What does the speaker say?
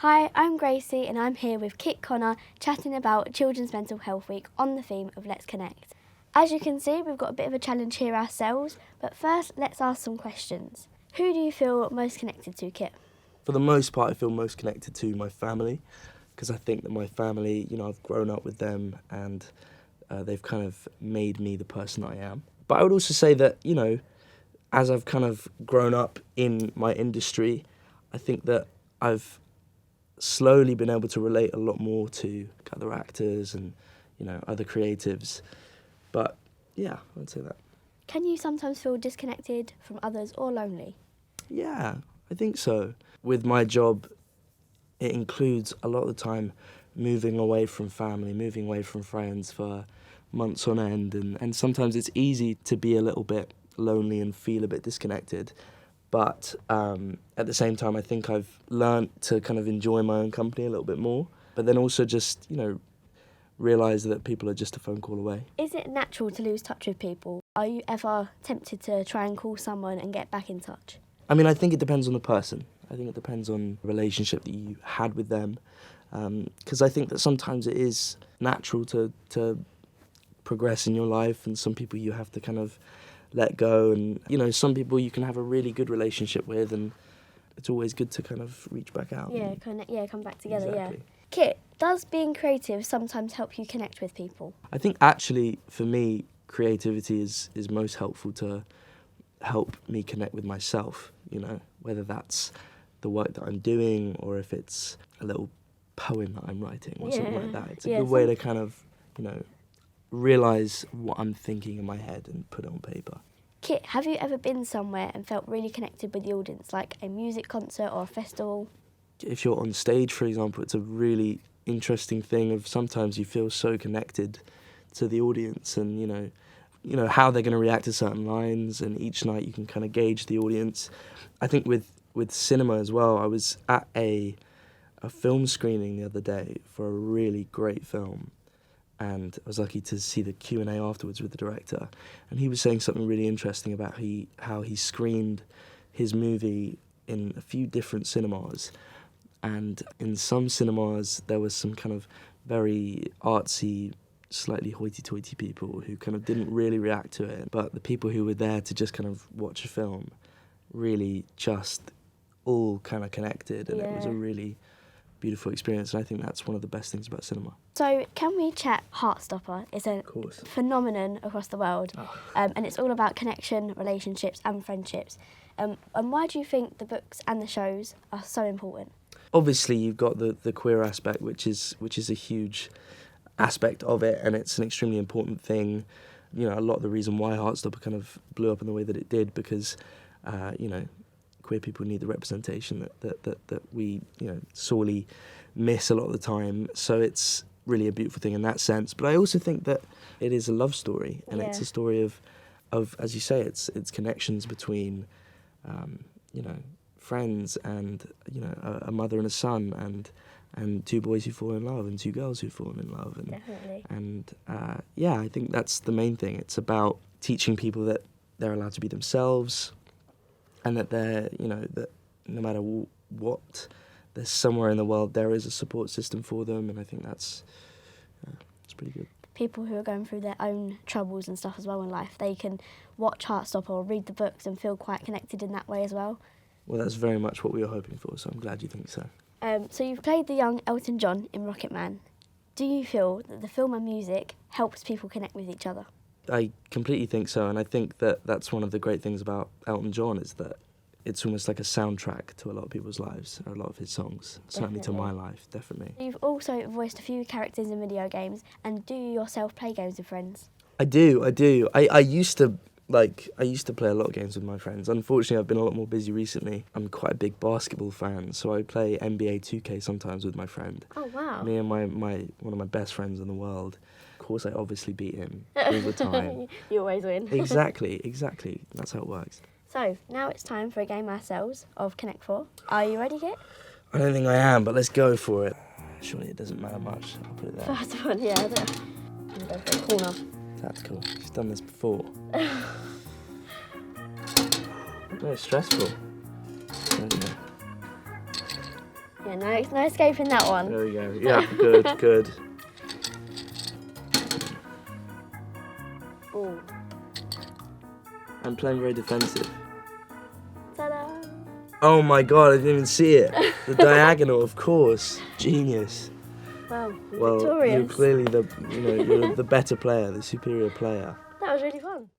Hi, I'm Gracie and I'm here with Kit Connor chatting about Children's Mental Health Week on the theme of Let's Connect. As you can see, we've got a bit of a challenge here ourselves, but first let's ask some questions. Who do you feel most connected to, Kit? For the most part, I feel most connected to my family, because I think that my family, I've grown up with them and they've kind of made me the person I am. But I would also say that, as I've kind of grown up in my industry, I think that I've slowly been able to relate a lot more to other actors and, other creatives. But yeah, I'd say that. Can you sometimes feel disconnected from others or lonely? Yeah, I think so. With my job, it includes a lot of the time moving away from family, moving away from friends for months on end. And sometimes it's easy to be a little bit lonely and feel a bit disconnected. But at the same time, I think I've learned to kind of enjoy my own company a little bit more. But then also just, realise that people are just a phone call away. Is it natural to lose touch with people? Are you ever tempted to try and call someone and get back in touch? I mean, I think it depends on the person. I think it depends on the relationship that you had with them. Because I think that sometimes it is natural to progress in your life, and some people you have to kind of let go. And, some people you can have a really good relationship with, and it's always good to kind of reach back out. Come back together, Exactly. yeah. Kit, does being creative sometimes help you connect with people? I think actually, for me, creativity is most helpful to help me connect with myself, whether that's the work that I'm doing or if it's a little poem that I'm writing or something like that. It's a good way to kind of, realise what I'm thinking in my head and put it on paper. Kit, have you ever been somewhere and felt really connected with the audience, like a music concert or a festival? If you're on stage, for example, it's a really interesting thing of sometimes you feel so connected to the audience and, how they're going to react to certain lines, and each night you can kind of gauge the audience. I think with cinema as well, I was at a film screening the other day for a really great film, and I was lucky to see the Q&A afterwards with the director, and he was saying something really interesting about how he screened his movie in a few different cinemas, and in some cinemas there was some kind of very artsy, slightly hoity-toity people who kind of didn't really react to it, but the people who were there to just kind of watch a film really just all kind of connected, and it was a really beautiful experience, and I think that's one of the best things about cinema. So can we chat Heartstopper? It's a phenomenon across the world, and it's all about connection, relationships and friendships. And why do you think the books and the shows are so important? Obviously you've got the queer aspect, which is a huge aspect of it, and it's an extremely important thing. A lot of the reason why Heartstopper kind of blew up in the way that it did, because queer people need the representation that we sorely miss a lot of the time. So it's really a beautiful thing in that sense. But I also think that it is a love story, and it's a story of as you say, it's connections between friends and a mother and a son, and two boys who fall in love and two girls who've fallen in love. And, Definitely. And I think that's the main thing. It's about teaching people that they're allowed to be themselves, and that they're, that no matter what, there's somewhere in the world there is a support system for them, and I think that's pretty good. People who are going through their own troubles and stuff as well in life, they can watch Heartstopper or read the books and feel quite connected in that way as well. Well, that's very much what we were hoping for, so I'm glad you think so. So you've played the young Elton John in Rocketman. Do you feel that the film and music helps people connect with each other? I completely think so, and I think that that's one of the great things about Elton John, is that it's almost like a soundtrack to a lot of people's lives, a lot of his songs, certainly to my life, definitely. You've also voiced a few characters in video games, and do you yourself play games with friends? I do. I used to play a lot of games with my friends. Unfortunately, I've been a lot more busy recently. I'm quite a big basketball fan, so I play NBA 2K sometimes with my friend. Oh, wow. Me and one of my best friends in the world. Of course, I obviously beat him all the time. You always win. Exactly. That's how it works. So, now it's time for a game ourselves of Connect4. Are you ready, Kit? I don't think I am, but let's go for it. Surely it doesn't matter much. I'll put it there. First one, yeah. I'm going to go for a corner. That's cool. She's done this before. No, it's stressful. Yeah, no escaping that one. There we go. Yeah, good, good. Ooh. I'm playing very defensive. Ta-da! Oh my god, I didn't even see it. The diagonal, of course. Genius. Well, Well, victorious. you're clearly you're the better player, the superior player. That was really fun.